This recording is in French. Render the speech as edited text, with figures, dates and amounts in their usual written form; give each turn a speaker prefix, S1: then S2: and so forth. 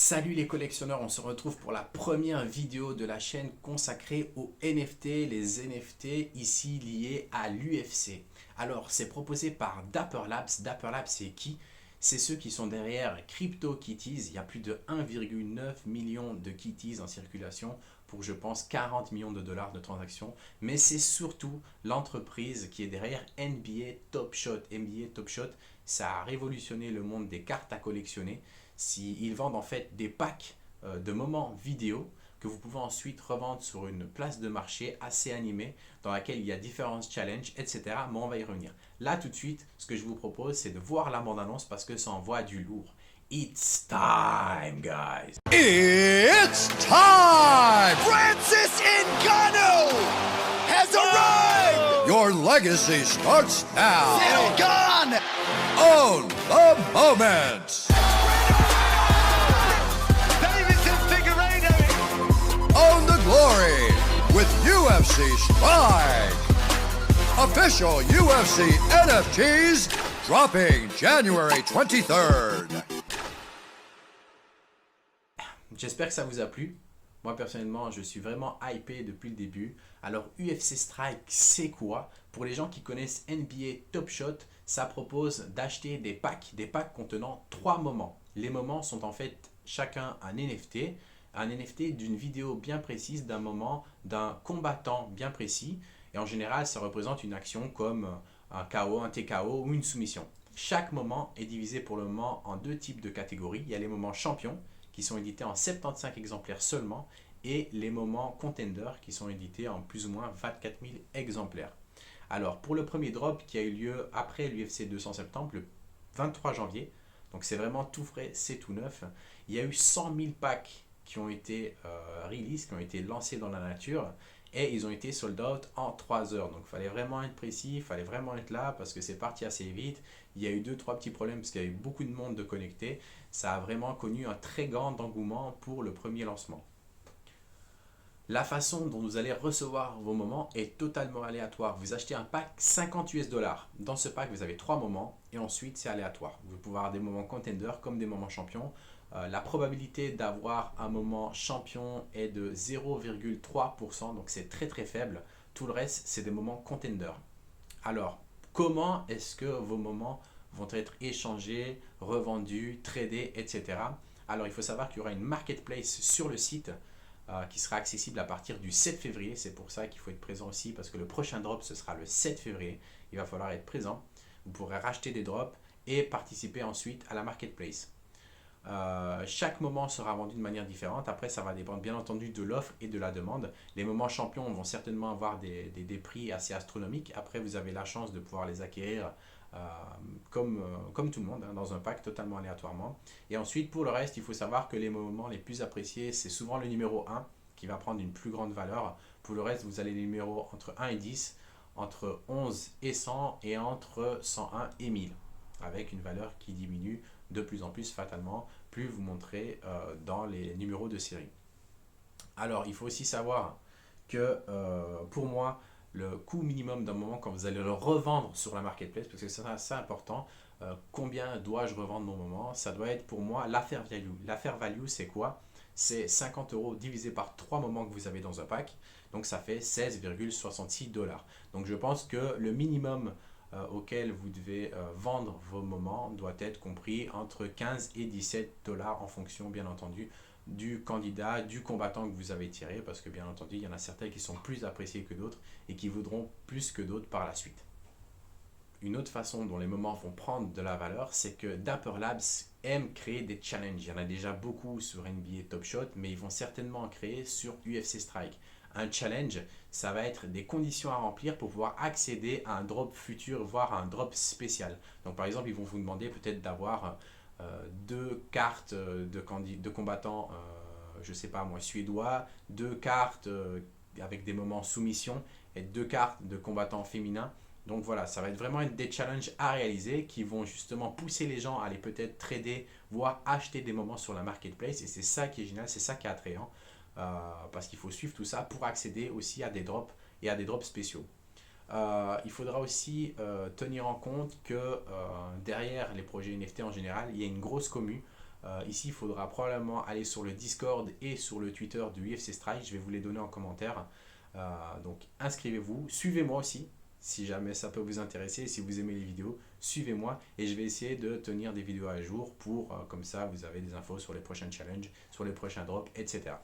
S1: Salut les collectionneurs, on se retrouve pour la première vidéo de la chaîne consacrée aux NFT, les NFT ici liés à l'UFC. Alors c'est proposé par Dapper Labs. Dapper Labs c'est qui? C'est ceux qui sont derrière CryptoKitties. Il y a plus de 1,9 million de kitties en circulation pour je pense 40 millions de dollars de transactions. Mais c'est surtout l'entreprise qui est derrière NBA Top Shot. NBA Top Shot, ça a révolutionné le monde des cartes à collectionner. Ils vendent en fait des packs de moments vidéo que vous pouvez ensuite revendre sur une place de marché assez animée dans laquelle il y a différents challenges, etc. Mais on va y revenir. Là tout de suite, ce que je vous propose, c'est de voir la bande-annonce parce que ça envoie du lourd. It's time, guys!
S2: It's time! Francis Ngannou has arrived! Your legacy starts now! Still gone! Own the moment! Own the glory with UFC Strike! Official UFC NFTs dropping January 23rd!
S1: J'espère que ça vous a plu. Moi personnellement, je suis vraiment hypé depuis le début. Alors UFC Strike, c'est quoi? Pour les gens qui connaissent NBA Top Shot, ça propose d'acheter des packs contenant 3 moments. Les moments sont en fait chacun un NFT d'une vidéo bien précise, d'un moment, d'un combattant bien précis. Et en général, ça représente une action comme un KO, un TKO ou une soumission. Chaque moment est divisé pour le moment en 2 types de catégories. Il y a les moments champions qui sont édités en 75 exemplaires seulement et les moments contender qui sont édités en plus ou moins 24 000 exemplaires. Alors pour le premier drop qui a eu lieu après l'UFC 200 septembre, le 23 janvier, donc c'est vraiment tout frais, c'est tout neuf, il y a eu 100 000 packs qui ont été release, qui ont été lancés dans la nature et ils ont été sold out en 3 heures. Donc il fallait vraiment être précis, il fallait vraiment être là parce que c'est parti assez vite. Il y a eu 2-3 petits problèmes parce qu'il y a eu beaucoup de monde de connecté. Ça a vraiment connu un très grand engouement pour le premier lancement. La façon dont vous allez recevoir vos moments est totalement aléatoire. Vous achetez un pack 50 US dollars. Dans ce pack, vous avez 3 moments et ensuite c'est aléatoire. Vous pouvez avoir des moments contender comme des moments champions. La probabilité d'avoir un moment champion est de 0,3%, donc c'est très très faible. Tout le reste, c'est des moments contender. Alors, comment est-ce que vos moments vont être échangés, revendus, tradés, etc. Alors, il faut savoir qu'il y aura une marketplace sur le site qui sera accessible à partir du 7 février. C'est pour ça qu'il faut être présent aussi parce que le prochain drop, ce sera le 7 février. Il va falloir être présent. Vous pourrez racheter des drops et participer ensuite à la marketplace. Chaque moment sera vendu de manière différente. Après, ça va dépendre bien entendu de l'offre et de la demande. Les moments champions vont certainement avoir des prix assez astronomiques. Après, vous avez la chance de pouvoir les acquérir comme tout le monde, dans un pack totalement aléatoirement. Et ensuite, pour le reste, il faut savoir que les moments les plus appréciés, c'est souvent le numéro 1 qui va prendre une plus grande valeur. Pour le reste, vous avez les numéros entre 1 et 10, entre 11 et 100 et entre 101 et 1000, avec une valeur qui diminue de plus en plus fatalement, plus vous montrez dans les numéros de série. Alors, il faut aussi savoir que pour moi, le coût minimum d'un moment quand vous allez le revendre sur la marketplace, parce que c'est assez important, combien dois-je revendre mon moment? Ça doit être pour moi l'affaire value. L'affaire value, c'est quoi? C'est 50 € divisé par 3 moments que vous avez dans un pack, donc ça fait 16,66 $. Donc je pense que le minimum auquel vous devez vendre vos moments doit être compris entre 15 et 17 $ en fonction bien entendu du candidat, du combattant que vous avez tiré, parce que bien entendu il y en a certains qui sont plus appréciés que d'autres et qui voudront plus que d'autres par la suite. Une autre façon dont les moments vont prendre de la valeur, c'est que Dapper Labs aime créer des challenges. Il y en a déjà beaucoup sur NBA Top Shot, mais ils vont certainement en créer sur UFC Strike. Un challenge, ça va être des conditions à remplir pour pouvoir accéder à un drop futur, voire à un drop spécial. Donc par exemple, ils vont vous demander peut-être d'avoir 2 cartes de combattants, je ne sais pas moi, suédois, 2 cartes avec des moments soumission et 2 cartes de combattants féminins. Donc voilà, ça va être vraiment des challenges à réaliser qui vont justement pousser les gens à aller peut-être trader, voire acheter des moments sur la marketplace. Et c'est ça qui est génial, c'est ça qui est attrayant. Parce qu'il faut suivre tout ça pour accéder aussi à des drops et à des drops spéciaux. Il faudra aussi tenir en compte que derrière les projets NFT en général, il y a une grosse commu Ici, il faudra probablement aller sur le Discord et sur le Twitter de UFC Strike. Je vais vous les donner en commentaire. Donc inscrivez-vous, suivez-moi aussi si jamais ça peut vous intéresser. Si vous aimez les vidéos, suivez-moi et je vais essayer de tenir des vidéos à jour pour comme ça vous avez des infos sur les prochains challenges, sur les prochains drops, etc.